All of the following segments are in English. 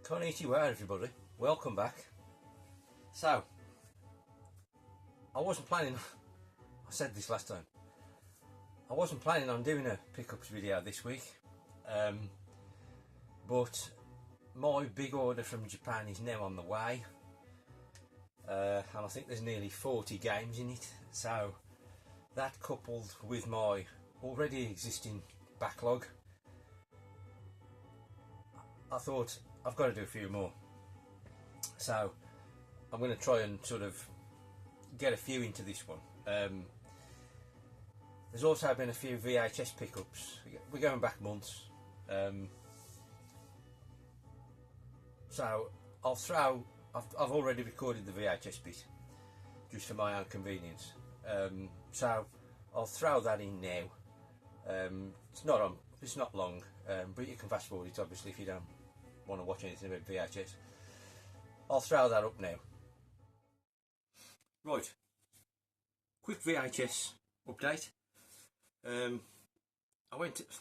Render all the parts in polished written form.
Konnichiwa everybody, welcome back. So, I wasn't planning, I said this last time, I wasn't planning on doing a pickups video this week, but my big order from Japan is now on the way, and I think there's nearly 40 games in it, so that coupled with my already existing backlog, I thought I've got to do a few more. So I'm going to try and sort of get a few into this one. There's also been a few VHS pickups. We're going back months. So I've already recorded the VHS bit just for my own convenience. So I'll throw that in now. It's not long, but you can fast forward it obviously if you don't want to watch anything about VHS. I'll throw that up now. Right, quick VHS update.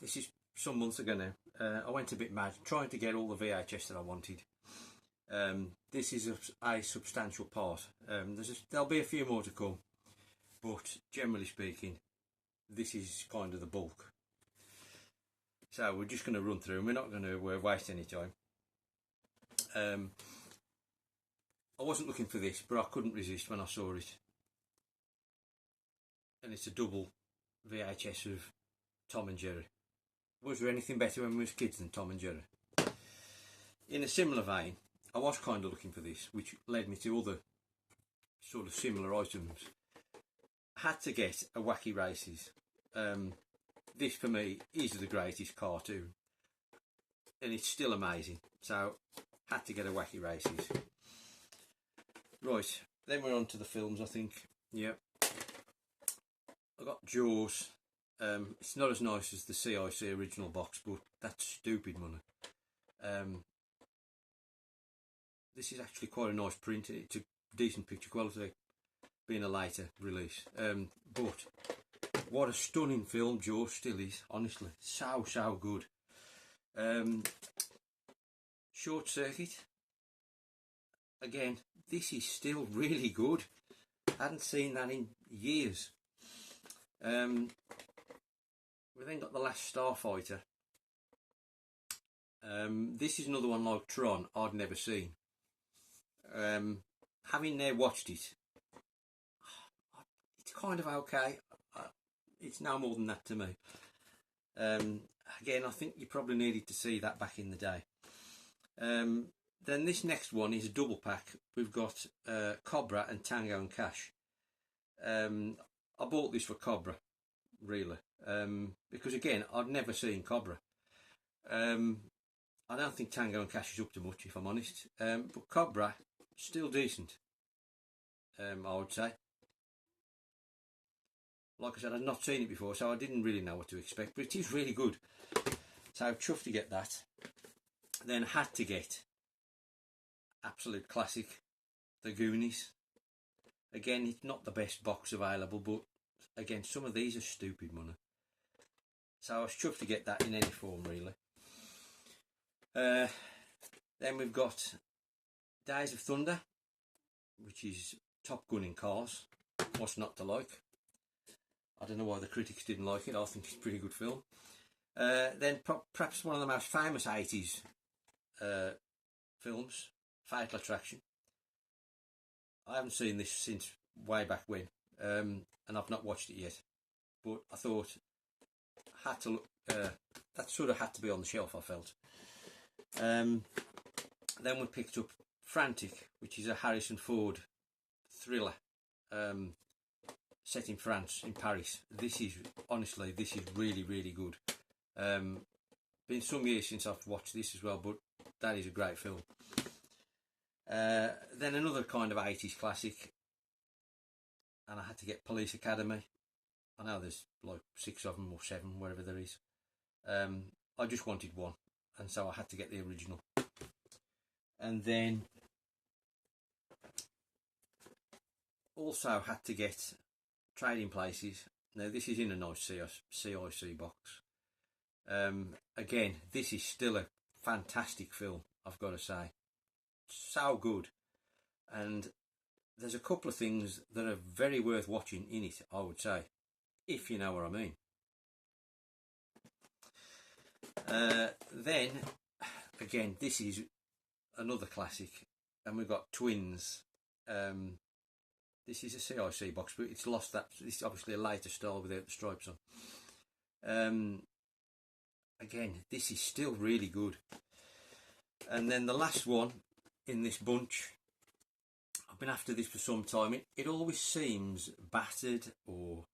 This is some months ago now, I went a bit mad trying to get all the VHS that I wanted. This is a substantial part. There'll be a few more to come, but generally speaking this is kind of the bulk. So we're just going to run through and we're not going to waste any time. I wasn't looking for this, but I couldn't resist when I saw it. And it's a double VHS of Tom and Jerry. Was there anything better when we was kids than Tom and Jerry? In a similar vein, I was kind of looking for this, which led me to other sort of similar items. I had to get a Wacky Races. This for me is the greatest cartoon, and it's still amazing, so had to get a Wacky Races. Right, then we're on to the films, I think. Yep, I got Jaws. It's not as nice as the CIC original box, but that's stupid money. This is actually quite a nice print. It's a decent picture quality, being a later release. But what a stunning film Jaws still is, honestly. So good. Short Circuit. Again, this is still really good. I hadn't seen that in years. We then got The Last Starfighter. This is another one like Tron I'd never seen. Having now watched it, it's kind of okay. It's no more than that to me. Again, I think you probably needed to see that back in the day. Then this next one is a double pack. We've got Cobra and Tango and Cash. I bought this for Cobra, really, because again, I'd never seen Cobra. I don't think Tango and Cash is up to much, if I'm honest, but Cobra, still decent, I would say. Like I said, I'd not seen it before, so I didn't really know what to expect, but it is really good. So chuffed to get that. Then had to get absolute classic, The Goonies. Again, it's not the best box available, but again, some of these are stupid money. So I was chuffed to get that in any form, really. Then we've got Days of Thunder, which is Top Gun in cars. What's not to like? I don't know why the critics didn't like it. I think it's a pretty good film. Then perhaps one of the most famous 80s films, Fatal Attraction. I haven't seen this since way back when, and I've not watched it yet. But I thought had to look, that sort of had to be on the shelf, I felt. Then we picked up Frantic, which is a Harrison Ford thriller. Set in France, in Paris. This is really good. Been some years since I've watched this as well, but that is a great film. Then another kind of 80s classic, and I had to get Police Academy. I know there's like 6 of them or 7, wherever there is. I just wanted one, and so I had to get the original. And then also had to get Trading Places. Now this is in a nice CIC box. Again, this is still a fantastic film. I've got to say. So good. And there's a couple of things that are very worth watching in it, I would say, if you know what I mean. Then, again, this is another classic, and we've got Twins. This is a CIC box, but it's lost that. It's obviously a later style without the stripes on. Again, this is still really good. And then the last one in this bunch, I've been after this for some time. It always seems battered or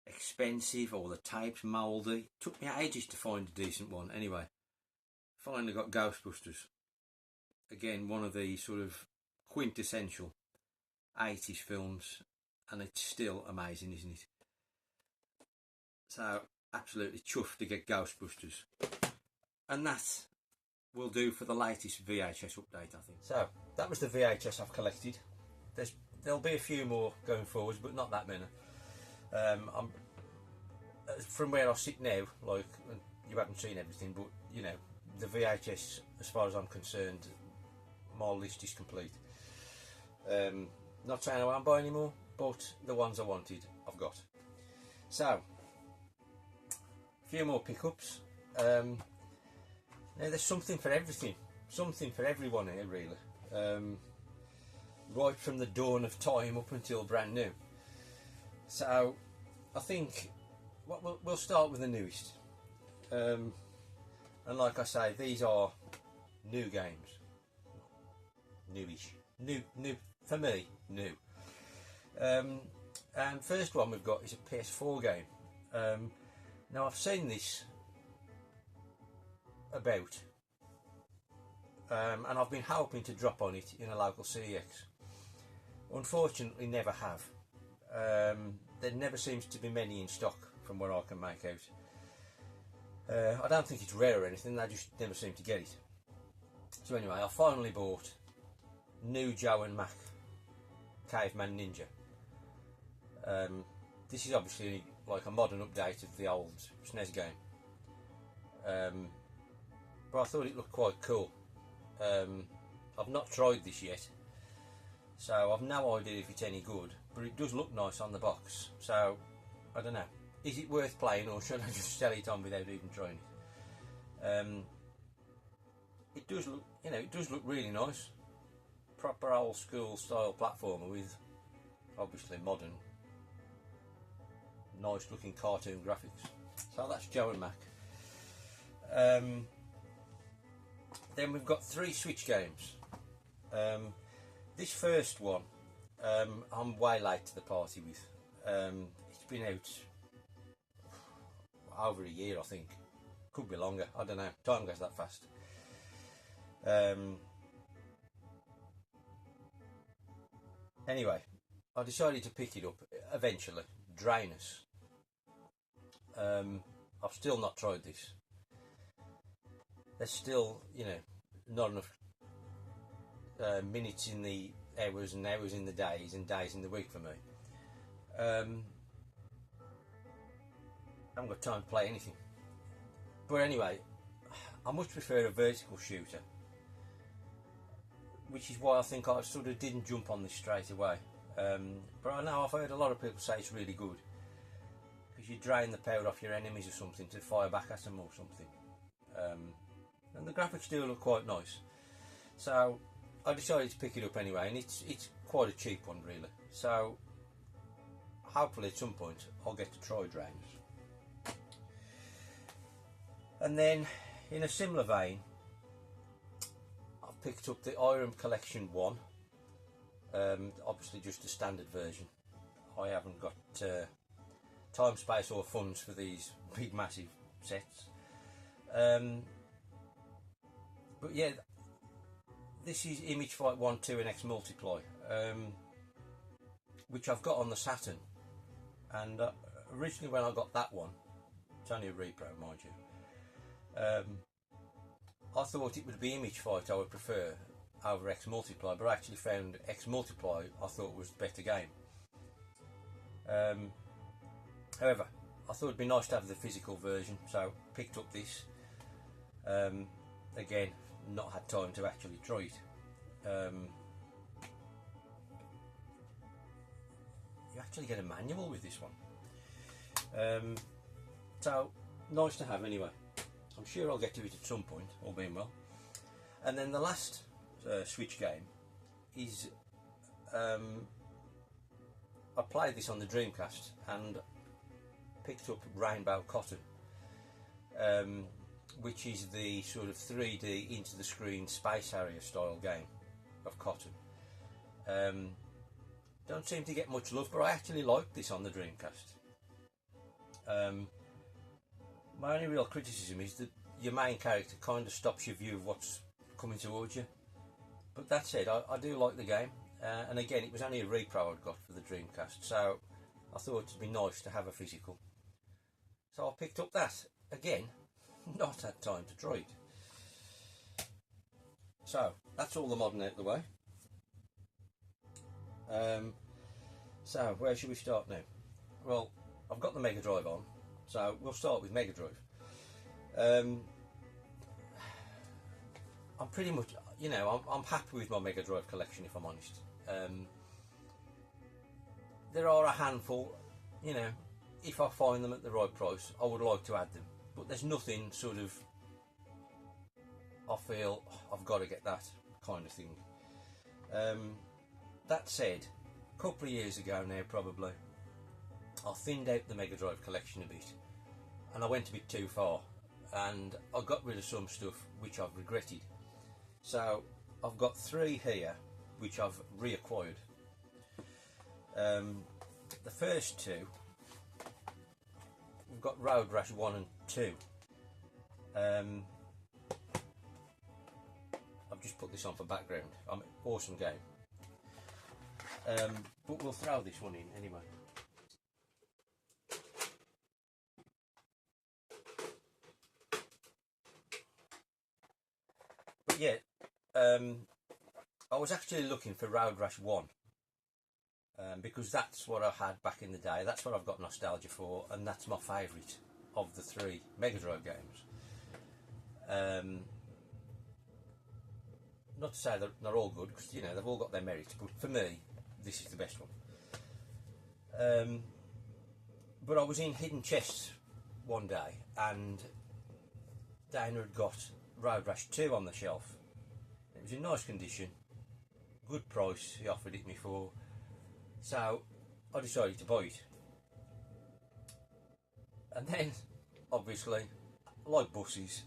expensive, or the tape's mouldy. Took me ages to find a decent one. Anyway, finally got Ghostbusters. Again, one of the sort of quintessential 80s films, and it's still amazing, isn't it? So absolutely chuffed to get Ghostbusters. And that will do for the latest VHS update, I think. So that was the VHS I've collected. There'll be a few more going forwards, but not that many. From where I sit now, like, you haven't seen everything, but you know, the VHS, as far as I'm concerned, my list is complete. Not saying I won't buy anymore, but the ones I wanted, I've got. So, a few more pickups. Now there's something for everything, something for everyone here, really. Right from the dawn of time up until brand new. So, I think we'll start with the newest. And like I say, these are new games. Newish. New for me, new. And first one we've got is a PS4 game. Now I've seen this about, and I've been hoping to drop on it in a local CEX. Unfortunately, never have. There never seems to be many in stock from what I can make out. I don't think it's rare or anything, they just never seem to get it. So anyway, I finally bought new Joe and Mac Caveman Ninja. This is obviously like a modern update of the old SNES game. But I thought it looked quite cool. I've not tried this yet, so I've no idea if it's any good, but it does look nice on the box. So I don't know, is it worth playing, or should I just sell it on without even trying it? It does look, you know, it does look really nice. Proper old school style platformer with obviously modern, nice looking cartoon graphics. So that's Joe and Mac. Then we've got 3 Switch games. This first one, I'm way late to the party with. It's been out over a year, I think. Could be longer, I don't know. Time goes that fast. Anyway, I decided to pick it up eventually. Drainus. I've still not tried this. There's still, you know, not enough minutes in the hours and hours in the days and days in the week for me. I haven't got time to play anything. But anyway, I much prefer a vertical shooter, which is why I think I sort of didn't jump on this straight away. But I know I've heard a lot of people say it's really good, because you drain the power off your enemies or something to fire back at them or something. And the graphics do look quite nice. So I decided to pick it up anyway, and it's quite a cheap one really. So hopefully at some point I'll get to try Drainus. And then in a similar vein, I've picked up the Irem Collection 1. Obviously just a standard version. I haven't got time, space or funds for these big massive sets. But yeah, this is Image Fight 1, 2 and X Multiply, which I've got on the Saturn. And originally when I got that one, it's only a repro mind you, I thought it would be Image Fight I would prefer over X Multiply, but I actually found X Multiply I thought was the better game. However, I thought it'd be nice to have the physical version, so picked up this. Again, not had time to actually try it. You actually get a manual with this one, so nice to have anyway. I'm sure I'll get to it at some point, all being well. And then the last Switch game is I played this on the Dreamcast and picked up Rainbow Cotton, which is the sort of 3D into the screen Space Harrier style game of Cotton. Don't seem to get much love, but I actually like this on the Dreamcast. My only real criticism is that your main character kind of stops your view of what's coming towards you. But that said, I do like the game, and again, it was only a repro I'd got for the Dreamcast, so I thought it'd be nice to have a physical. So I picked up that. Again, not had time to try it. So that's all the modding out of the way. So where should we start now? Well, I've got the Mega Drive on, so we'll start with Mega Drive. I'm pretty much, you know, I'm happy with my Mega Drive collection, if I'm honest. There are a handful, you know, if I find them at the right price, I would like to add them, but there's nothing sort of I feel I've got to get that kind of thing. That said, a couple of years ago now probably, I thinned out the Mega Drive collection a bit, and I went a bit too far, and I got rid of some stuff which I've regretted. So I've got 3 here which I've reacquired. The first 2, we've got Road Rash 1 and 2. I've just put this on for background. Awesome game. But we'll throw this one in anyway. But yeah, I was actually looking for Road Rash 1, because that's what I had back in the day. That's what I've got nostalgia for, and that's my favourite of the 3 Mega Drive games. Not to say they're all good, because you know they've all got their merits, but for me, this is the best one. But I was in Hidden Chests one day, and Dana had got Road Rash 2 on the shelf. It was in nice condition, good price he offered it me for, so I decided to buy it. And then, obviously, like buses,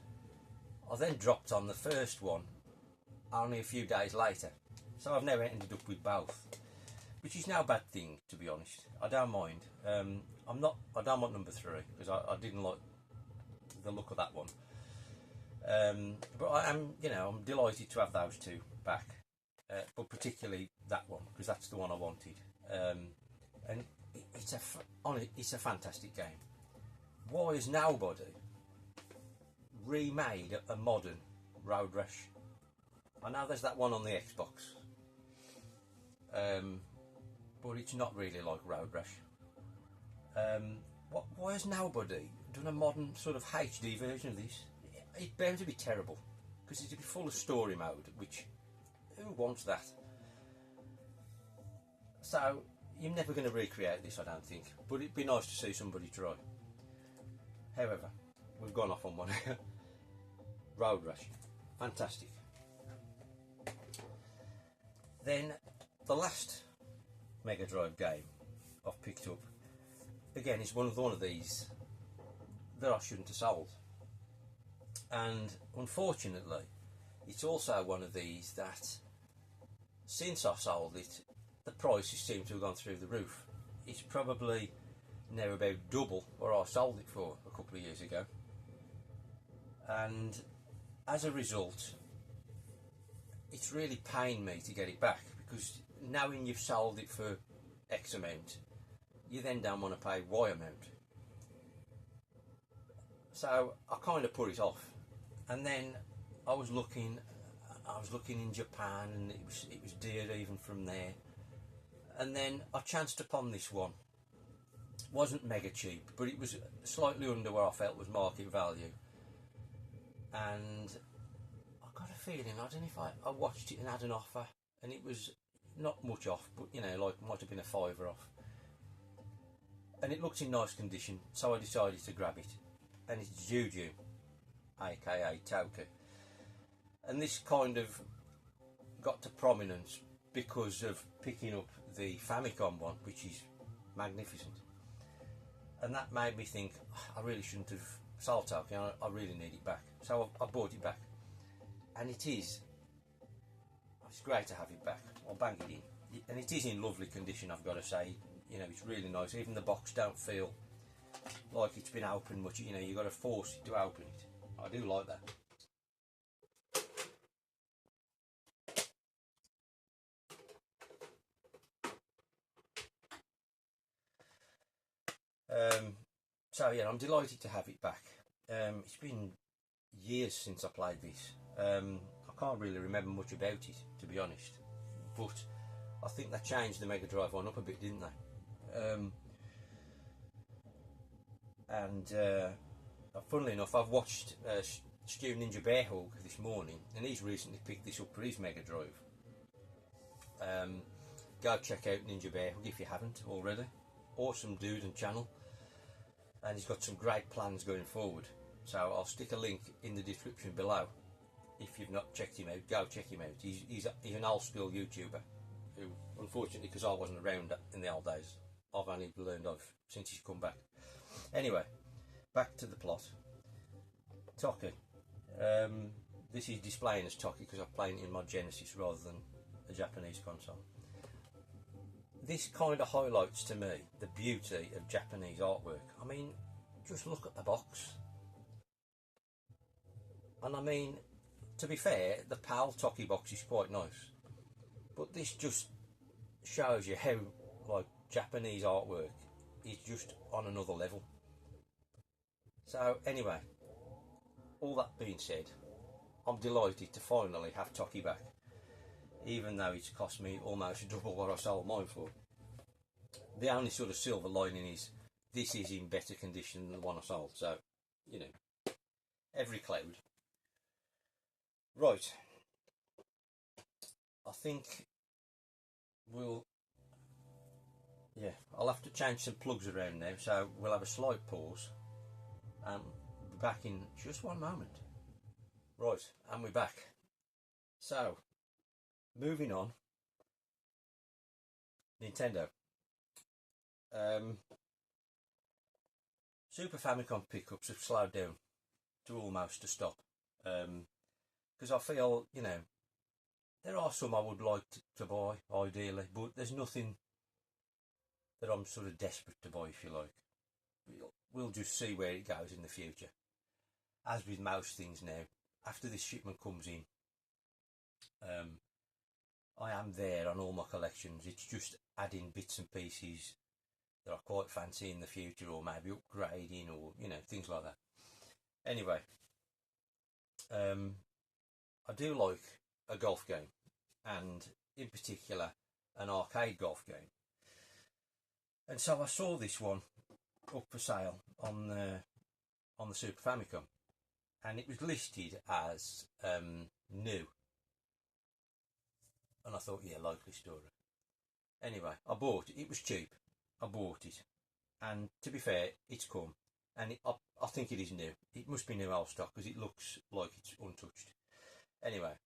I then dropped on the first one only a few days later, so I've now ended up with both, which is no bad thing, to be honest. I don't mind. I don't want number 3 because I didn't like the look of that one. But I am, you know, I'm delighted to have those 2 back, but particularly that one because that's the one I wanted. And it's a fantastic game. Why has nobody remade a modern Road Rash? I know there's that one on the Xbox, but it's not really like Road Rash. Why has nobody done a modern sort of HD version of this? It's bound to be terrible because it'd be full of story mode, which who wants that? So you're never going to recreate this, I don't think, but it'd be nice to see somebody try. However, we've gone off on one. Road Rash, fantastic. Then the last Mega Drive game I've picked up, again, is one of these that I shouldn't have sold, and unfortunately it's also one of these that since I sold it the prices seem to have gone through the roof. It's probably now about double what I sold it for a couple of years ago, and as a result it's really pained me to get it back, because knowing you've sold it for X amount, you then don't want to pay Y amount. So I kind of put it off, and then I was looking in Japan, and it was dear even from there. And then I chanced upon this one. Wasn't mega cheap, but it was slightly under where I felt was market value. And I got a feeling, I don't know if I watched it and had an offer, and it was not much off, but you know, like might have been a fiver off. And it looked in nice condition, so I decided to grab it. And it's Juju, aka Toku. And this kind of got to prominence because of picking up the Famicom one, which is magnificent. And that made me think, I really shouldn't have sold Toku, I really need it back. So I bought it back. And it's great to have it back. I'll bang it in. And it is in lovely condition, I've got to say. You know, it's really nice. Even the box don't feel like it's been opened much. You know, you've got to force it to open it. I do like that. So yeah, I'm delighted to have it back. It's been years since I played this. I can't really remember much about it, to be honest. But I think they changed the Mega Drive one up a bit, didn't they? Funnily enough, I've watched Stu Ninja Bearhawk this morning, and he's recently picked this up for his Mega Drive. Go check out Ninja Bearhawk if you haven't already. Awesome dude and channel, and he's got some great plans going forward. So I'll stick a link in the description below. If you've not checked him out, go check him out. He's an old school YouTuber who, unfortunately, because I wasn't around in the old days, I've only learned of since he's come back. Anyway, back to the plot. Toki. This is displaying as Toki because I'm playing it in my Genesis rather than a Japanese console. This kind of highlights to me the beauty of Japanese artwork. I mean, just look at the box. And I mean, to be fair, the PAL Toki box is quite nice. But this just shows you how, like, Japanese artwork is just on another level. So anyway, all that being said, I'm delighted to finally have Toki back, even though it's cost me almost double what I sold mine for. The only sort of silver lining is this is in better condition than the one I sold, so, you know, every cloud. Right, I think I'll have to change some plugs around now, so we'll have a slight pause and be back in just one moment. Right, and we're back. So, moving on, Nintendo. Super Famicom pickups have slowed down to almost a stop, because I feel, you know, there are some I would like to buy, ideally, but there's nothing that I'm sort of desperate to buy, if you like. We'll just see where it goes in the future. As with most things now, after this shipment comes in, I am there on all my collections. It's just adding bits and pieces that I quite fancy in the future, or maybe upgrading, or, you know, things like that. Anyway, I do like a golf game, and in particular an arcade golf game. And so I saw this one up for sale on the Super Famicom, and it was listed as new. And I thought, yeah, likely story. Anyway, I bought it. It was cheap. I bought it, and to be fair, it's come, and I think it is new. It must be new old stock because it looks like it's untouched. Anyway,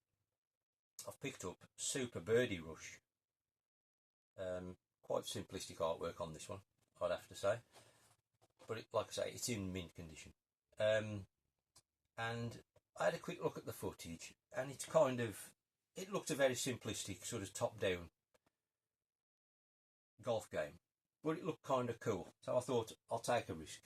I've picked up Super Birdie Rush. Quite simplistic artwork on this one, I'd have to say, but like I say, it's in mint condition. And I had a quick look at the footage, and it's kind of, it looked a very simplistic sort of top-down golf game, but it looked kind of cool, so I thought I'll take a risk.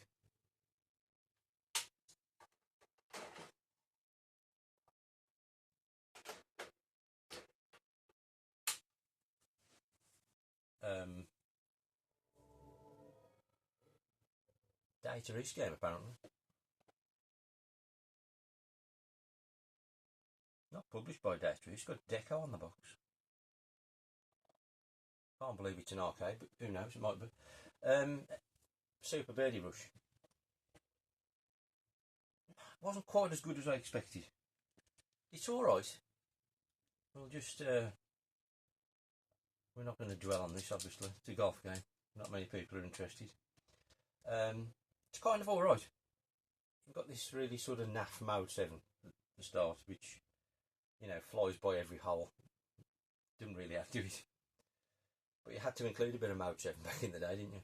Data East game, apparently. Not published by Data East, it's got Deco on the box. Can't believe it's an arcade, but who knows, it might be. Super Birdie Rush. Wasn't quite as good as I expected. It's alright, we'll just, we're not going to dwell on this, obviously. It's a golf game. Not many people are interested. It's kind of alright. We've got this really sort of naff mode 7 at the start, which, you know, flies by every hole. Didn't really have to do it. But you had to include a bit of mode 7 back in the day, didn't you?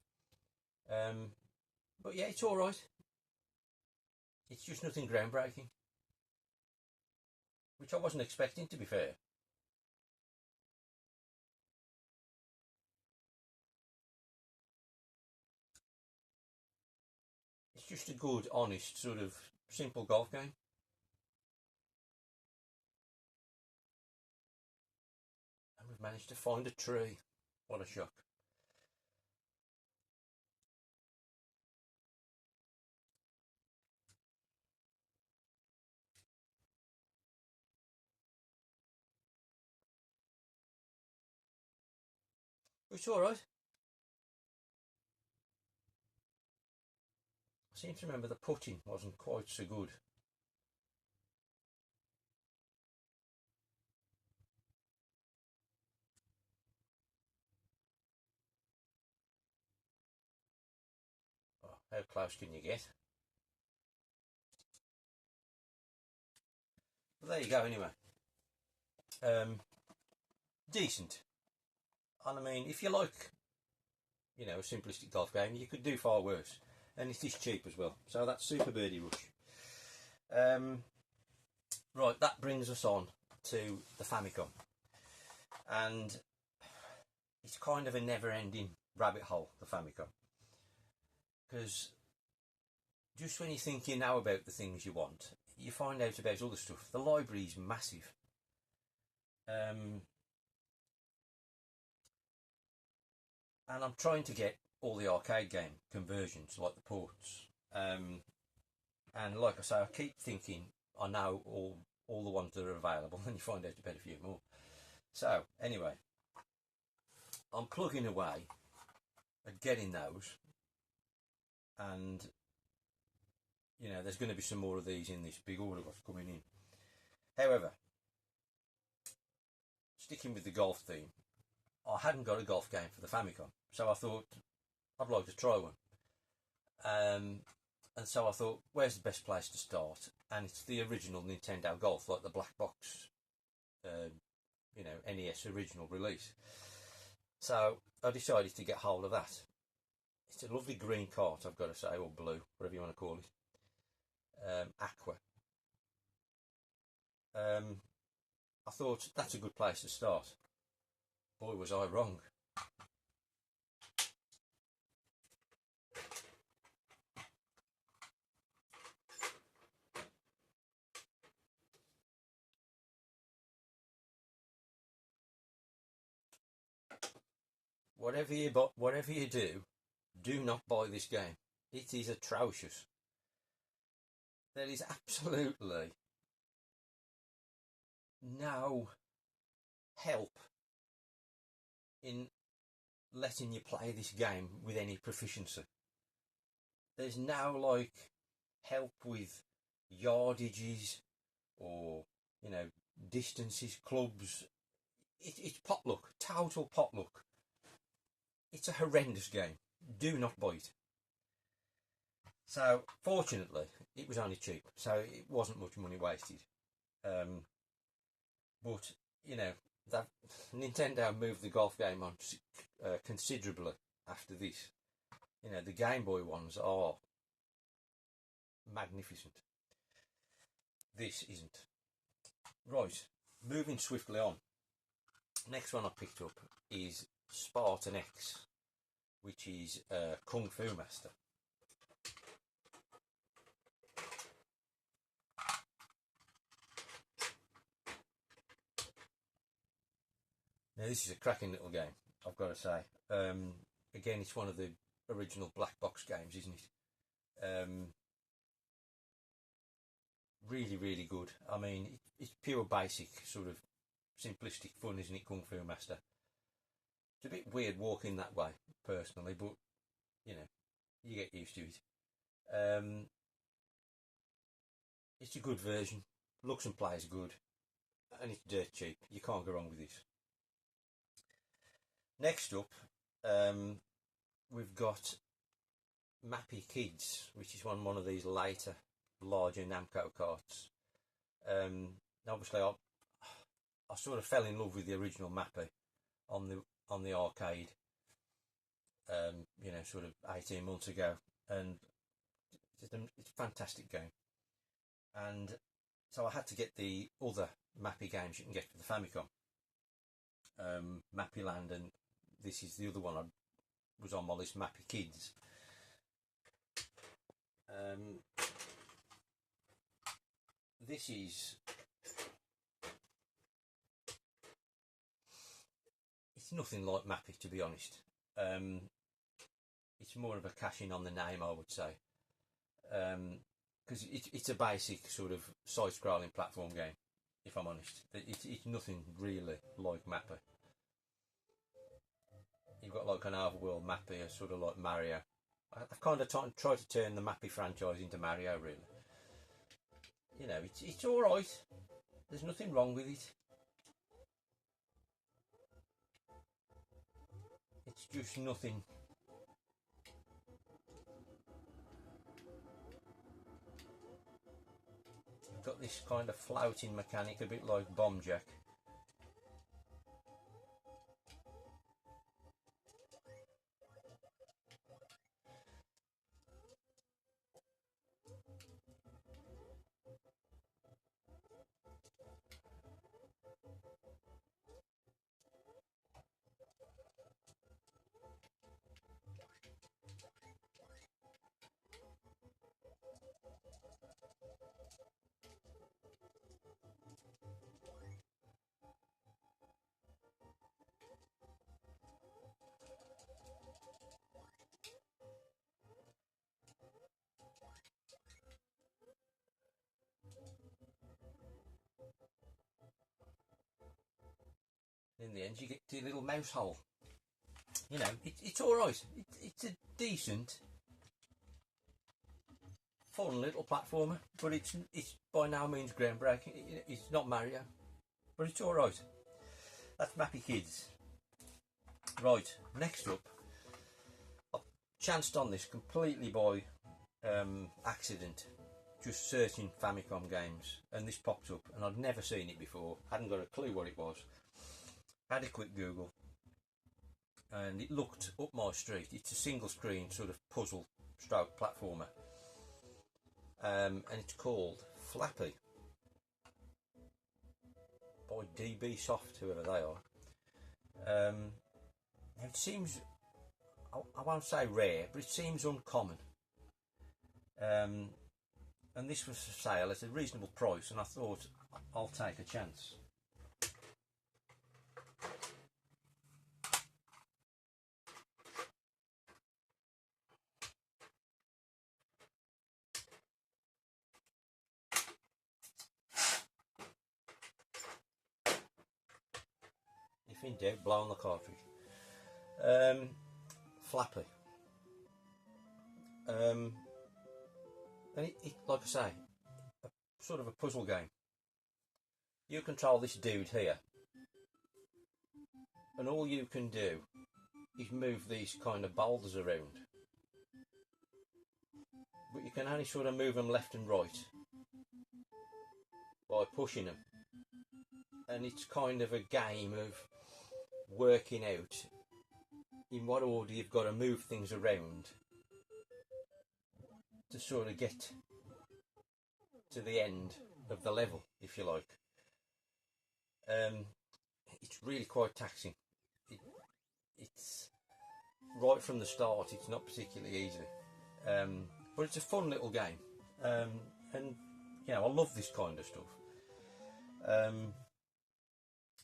But yeah, it's alright. It's just nothing groundbreaking. Which I wasn't expecting, to be fair. It's just a good, honest, sort of simple golf game. And we've managed to find a tree. What a shock. It's alright. I seem to remember the putting wasn't quite so good. Oh, how close can you get? Well, there you go anyway. Decent. And I mean, if you like, you know, a simplistic golf game, you could do far worse. And it is cheap as well. So that's Super Birdie Rush. Right, that brings us on to the Famicom. And it's kind of a never-ending rabbit hole, the Famicom. Because just when you think you know about the things you want, you find out about other stuff. The library is massive. And I'm trying to get all the arcade game conversions, like the ports. And like I say, I keep thinking I know all the ones that are available, and you find out about a few more. So anyway, I'm plugging away at getting those, and you know, there's going to be some more of these in this big order that's coming in. However, sticking with the golf theme, I hadn't got a golf game for the Famicom, so I thought I'd like to try one. And so I thought, where's the best place to start? And it's the original Nintendo Golf, like the black box, you know, NES original release. So I decided to get hold of that. It's a lovely green cart, I've got to say, or blue, whatever you want to call it. Aqua. I thought that's a good place to start. Boy, was I wrong. Whatever you do not buy this game. It is atrocious. There is absolutely no help in letting you play this game with any proficiency. There's no like help with yardages or, you know, distances, clubs. It's potluck, total potluck. It's a horrendous game. Do not buy it. So fortunately, it was only cheap, so it wasn't much money wasted. But you know, that Nintendo moved the golf game on considerably after this. You know, the Game Boy ones are magnificent. This isn't. Right, moving swiftly on. Next one I picked up is Spartan X, which is Kung Fu Master. Now this is a cracking little game, I've got to say. Again, it's one of the original black box games, isn't it? Really, really good. I mean, it's pure basic, sort of simplistic fun, isn't it, Kung Fu Master? It's a bit weird walking that way, personally, but, you know, you get used to it. It's a good version. Looks and plays good. and it's dirt cheap. You can't go wrong with this. Next up, we've got Mappy Kids, which is one of these later, larger Namco carts. Obviously, I sort of fell in love with the original Mappy on the arcade. You know, sort of 18 months ago, and it's a fantastic game. And so I had to get the other Mappy games you can get for the Famicom, Mappy Land, and this is the other one I was on my list, Mappy Kids. This is, it's nothing like Mappy, to be honest. It's more of a cash in on the name, I would say, because it's a basic sort of side-scrolling platform game, if I'm honest. It's nothing really like Mappy. You've got like an overworld Mappy, sort of like Mario. I've kind of tried to turn the Mappy franchise into Mario, really. You know, it's all right. There's nothing wrong with it. It's just nothing. You've got this kind of floating mechanic, a bit like Bomb Jack. In the end, you get to your little mouse hole. You know, it's all right. It's a decent, fun little platformer, but it's by no means groundbreaking. It's not Mario, but it's all right. That's Mappy Kids. Right, next up, I chanced on this completely by accident, just searching Famicom games, and this popped up, and I'd never seen it before. Hadn't got a clue what it was. Had a quick Google, and it looked up my street. It's a single screen sort of puzzle stroke platformer, and it's called Flappy by DB Soft, whoever they are. It seems, I won't say rare, but it seems uncommon, and this was for sale at a reasonable price, and I thought I'll take a chance. If in doubt, blow on the cartridge. Flappy. And it, like I say, sort of a puzzle game. You control this dude here, and all you can do is move these kind of boulders around, but you can only sort of move them left and right by pushing them, and it's kind of a game of working out in what order you've got to move things around to sort of get to the end of the level, if you like. It's really quite taxing. It's right from the start, it's not particularly easy, but it's a fun little game, and you know, I love this kind of stuff.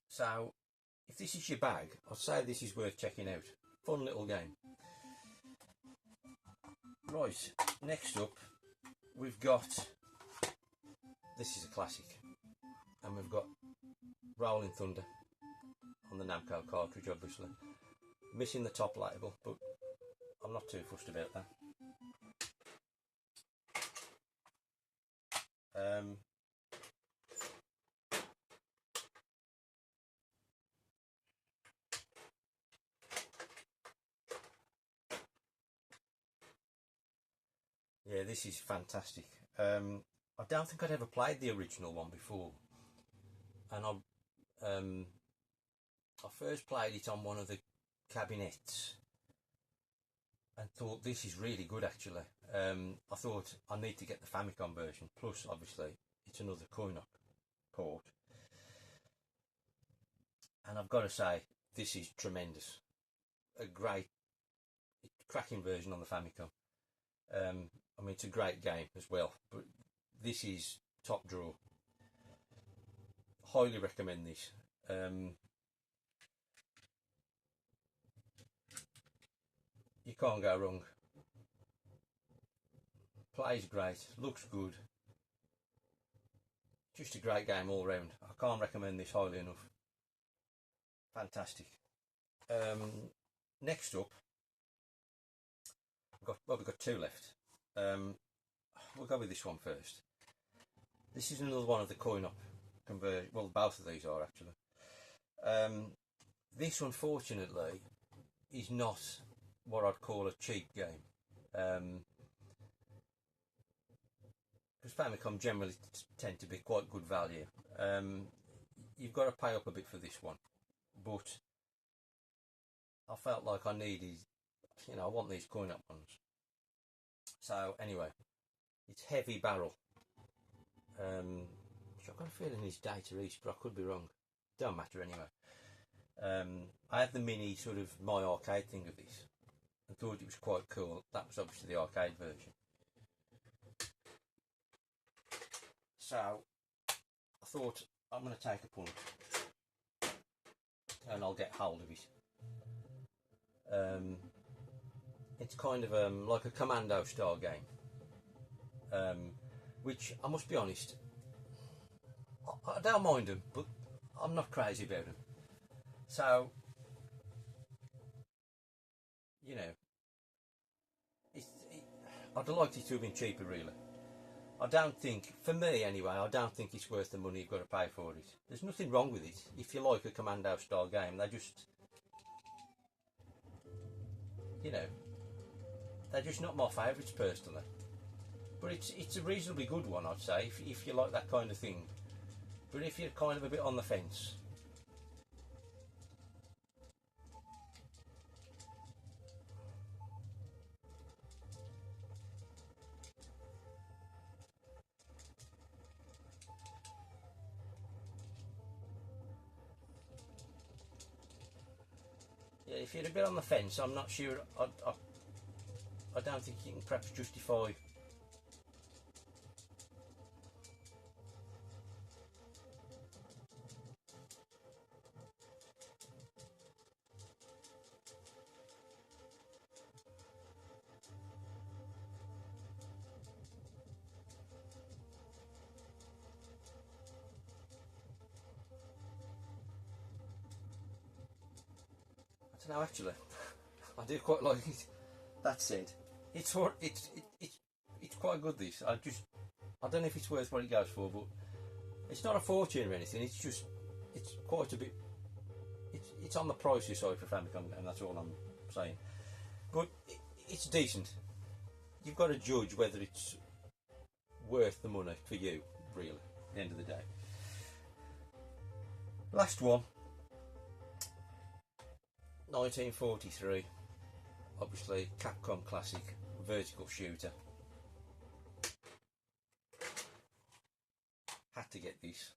So if this is your bag, I'd say this is worth checking out. Fun little game. Right, next up we've got, this is a classic, and we've got Rolling Thunder on the Namco cartridge, obviously. Missing the top label, but I'm not too fussed about that. Yeah, this is fantastic. I don't think I'd ever played the original one before, and I first played it on one of the cabinets and thought this is really good actually. I thought I need to get the Famicom version, plus obviously it's another coin-op port, and I've got to say this is tremendous. A great, cracking version on the Famicom. I mean, it's a great game as well, but this is top draw. Highly recommend this. You can't go wrong. Plays great, looks good. Just a great game all round. I can't recommend this highly enough. Fantastic. Next up, we've got two left. We'll go with this one first. This is another one of the coin-op conversion. Well, both of these are actually. This, unfortunately, is not what I'd call a cheap game. Because Famicom generally tend to be quite good value. You've got to pay up a bit for this one, but I felt like I needed, I want these coin-op ones. So anyway, it's Heavy Barrel. Which I've got a feeling is Data East, but I could be wrong. Don't matter anyway. I had the mini sort of My Arcade thing of this and thought it was quite cool. That was obviously the arcade version. So I thought I'm going to take a punt and I'll get hold of it. It's kind of like a commando style game, which I must be honest, I don't mind them, but I'm not crazy about them. So, I'd have liked it to have been cheaper really. I don't think, for me anyway, I don't think it's worth the money you've got to pay for it. There's nothing wrong with it. If you like a commando style game, they're just not my favourites personally. But it's a reasonably good one, I'd say, if you like that kind of thing. But if you're kind of a bit on the fence, yeah, if you're a bit on the fence, I'm not sure. I don't think you can perhaps justify. I don't know actually. I do quite like it. That said, it's quite good. This I don't know if it's worth what it goes for, but it's not a fortune or anything. It's quite a bit. It's on the pricey side for Famicom, and that's all I'm saying. But it's decent. You've got to judge whether it's worth the money for you, really. At the end of the day. Last one. 1943. Obviously, Capcom classic vertical shooter. Had to get this.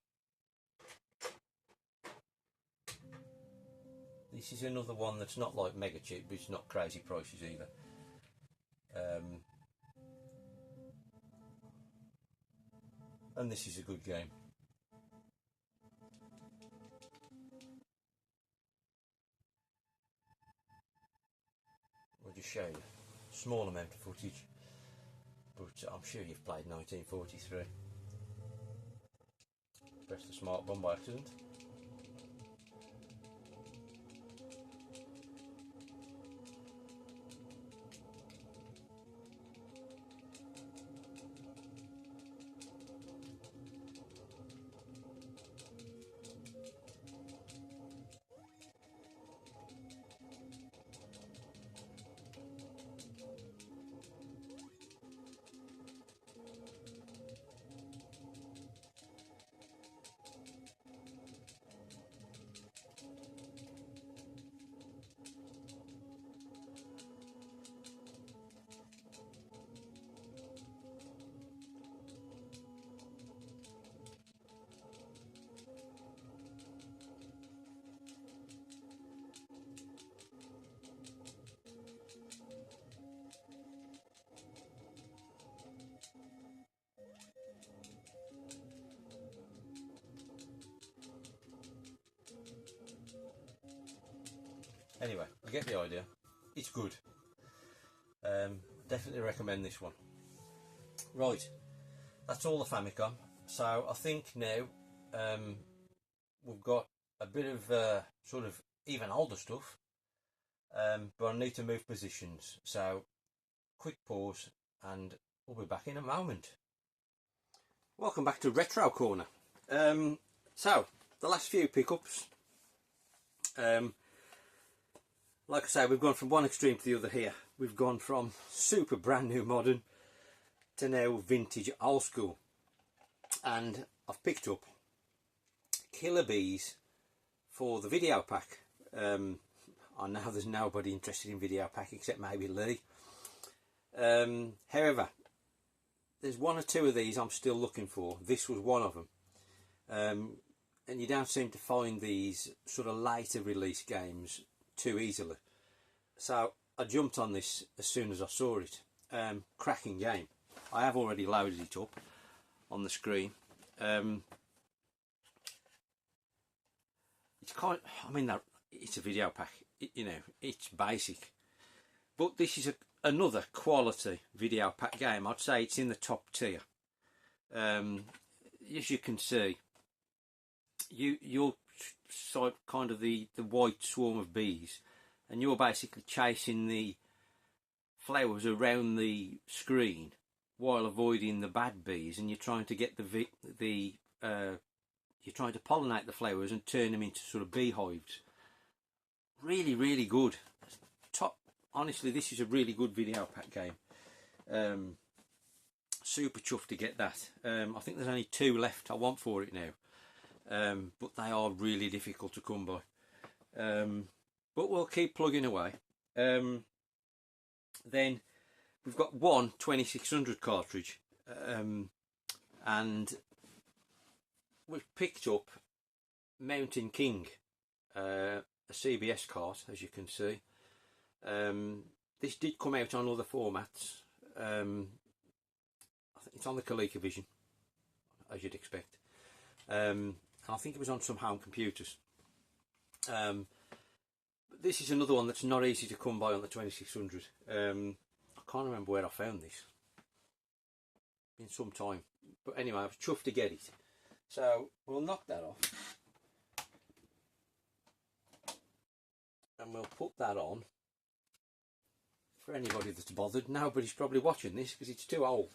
This is another one that's not like mega cheap, but it's not crazy prices either. And this is a good game. I'll just show you a small amount of footage, but I'm sure you've played 1943. Press the smart button by accident. Anyway, you get the idea. It's good. Definitely recommend this one. Right, that's all the Famicom. So I think now we've got a bit of sort of even older stuff, but I need to move positions. So quick pause and we'll be back in a moment. Welcome back to Retro Corner. So the last few pickups, like I say, we've gone from one extreme to the other here. We've gone from super brand new modern to now vintage old school, and I've picked up Killer Bees for the video pack. I know there's nobody interested in video pack except maybe Lee. However, there's one or two of these I'm still looking for. This was one of them, and you don't seem to find these sort of later release games too easily. So I jumped on this as soon as I saw it. Cracking game. I have already loaded it up on the screen. It's kind. I mean, it's a video pack. You know, it's basic, but this is another quality video pack game. I'd say it's in the top tier. As you can see, you're kind of the white swarm of bees, and you're basically chasing the flowers around the screen while avoiding the bad bees, and you're trying to get you're trying to pollinate the flowers and turn them into sort of beehives. Really, really good. Top. Honestly, this is a really good video pack game. Super chuffed to get that. I think there's only 2 left I want for it now, but they are really difficult to come by. But we'll keep plugging away. Then we've got one 2600 cartridge, and we've picked up Mountain King, a CBS cart, as you can see. This did come out on other formats. I think it's on the ColecoVision, as you'd expect, and I think it was on some home computers. But this is another one that's not easy to come by on the 2600. I can't remember where I found this. Been some time, but anyway, I was chuffed to get it. So we'll knock that off, and we'll put that on. For anybody that's bothered, nobody's probably watching this because it's too old.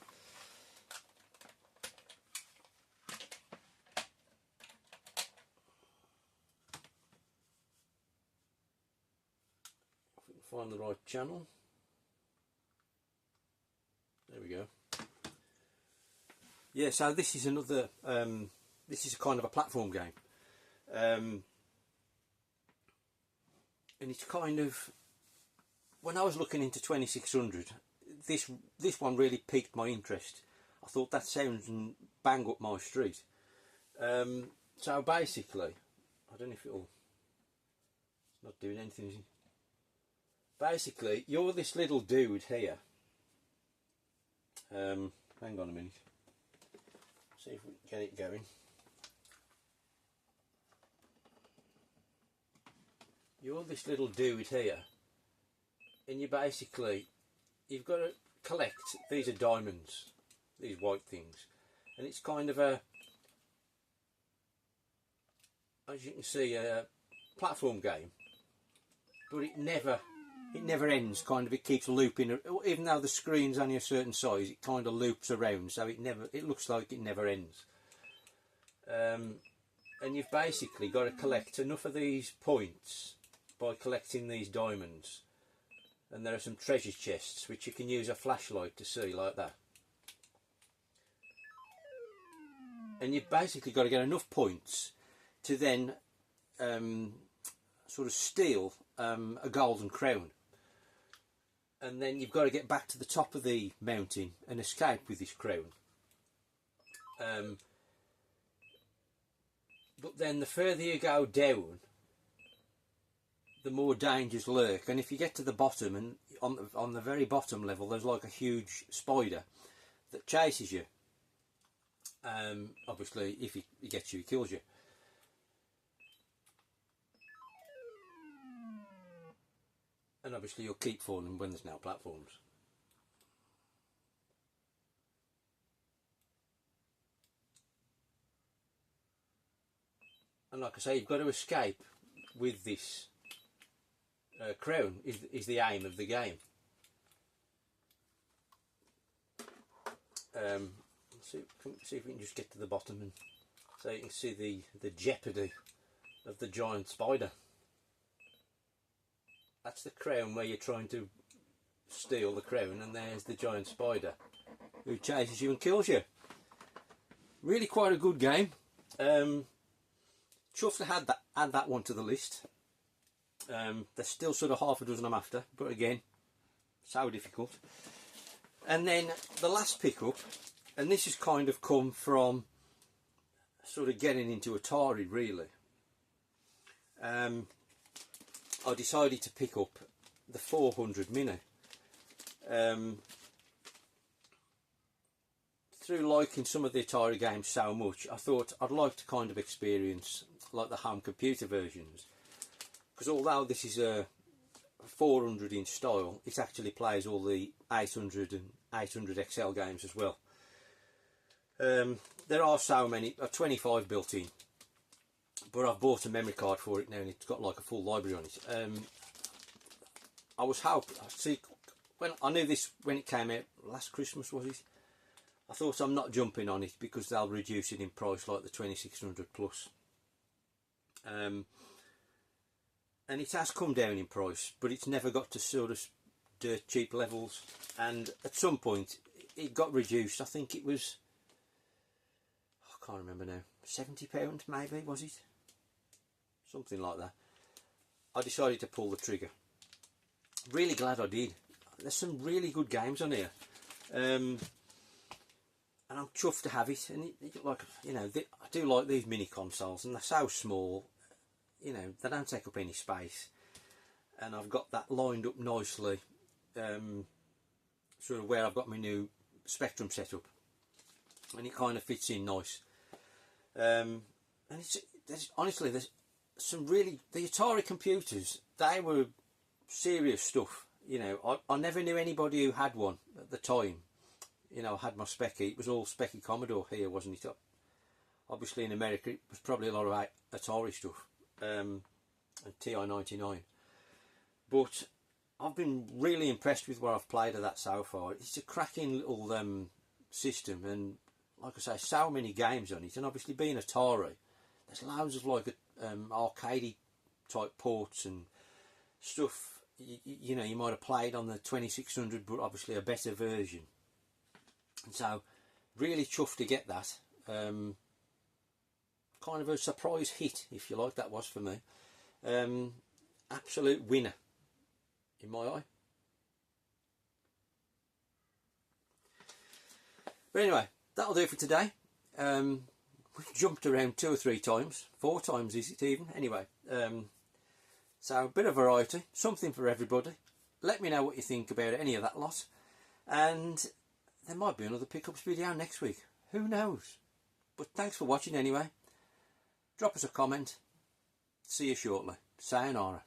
If we can find the right channel. There we go. Yeah, so this is another, this is a kind of a platform game. And it's kind of, when I was looking into 2600, this one really piqued my interest. I thought that sounds bang up my street. So basically, I don't know if it's not doing anything, is it? Basically, you're this little dude here. Hang on a minute. See if we can get it going. You're this little dude here, and you've got to collect, these are diamonds, these white things, and it's kind of a, as you can see, a platform game, but it never ends. Kind of, it keeps looping, even though the screen's only a certain size, it kind of loops around, so it looks like it never ends. And you've basically got to collect enough of these points by collecting these diamonds, and there are some treasure chests which you can use a flashlight to see, like that. And you've basically got to get enough points to then sort of steal a golden crown, and then you've got to get back to the top of the mountain and escape with this crown. But then the further you go down, the more dangers lurk, and if you get to the bottom, and on the very bottom level there's like a huge spider that chases you. Obviously if he gets you, he kills you. and obviously you'll keep falling when there's no platforms. And like I say, you've got to escape with this crown is the aim of the game. See if we can just get to the bottom, and so you can see the jeopardy of the giant spider. That's the crown where you're trying to steal the crown, and there's the giant spider who chases you and kills you. Really quite a good game. Chuffed to add that one to the list. There's still sort of half a dozen I'm after, but again, so difficult. And then the last pickup, and this has kind of come from sort of getting into Atari really. I decided to pick up the 400 Mini. Through liking some of the Atari games so much, I thought I'd like to kind of experience like the home computer versions, because although this is a 400 inch style, it actually plays all the 800 and 800 XL games as well. There are so many, 25 built in, but I've bought a memory card for it now, and it's got like a full library on it. I was hoping, see, when I knew this when it came out last Christmas, was it? I thought I'm not jumping on it because they'll reduce it in price like the 2600 plus. And it has come down in price, but it's never got to sort of dirt cheap levels, and at some point it got reduced. I think it was, I can't remember now, £70 maybe, was it? Something like that. I decided to pull the trigger. Really glad I did. There's some really good games on here, and I'm chuffed to have it. And it like, you know, I do like these mini consoles, and they're so small, you know, they don't take up any space, and I've got that lined up nicely, sort of where I've got my new Spectrum setup, and it kind of fits in nice. And honestly, there's some really, the Atari computers, they were serious stuff. You know, I never knew anybody who had one at the time. You know, I had my Specky. It was all Specky Commodore here, wasn't it? Obviously in America it was probably a lot of Atari stuff, and TI-99. But I've been really impressed with what I've played of that so far. It's a cracking little system, and like I say, so many games on it. And obviously being Atari, there's loads of like arcadey type ports and stuff. You know, you might have played on the 2600, but obviously a better version. And so, really chuffed to get that. Kind of a surprise hit, if you like, that was for me. Absolute winner, in my eye. But anyway, that'll do for today. We've jumped around 2 or 3 times. 4 times is it even? Anyway, so a bit of variety, something for everybody. Let me know what you think about any of that lot, and there might be another pickups video next week, who knows. But thanks for watching anyway. Drop us a comment. See you shortly. Sayonara.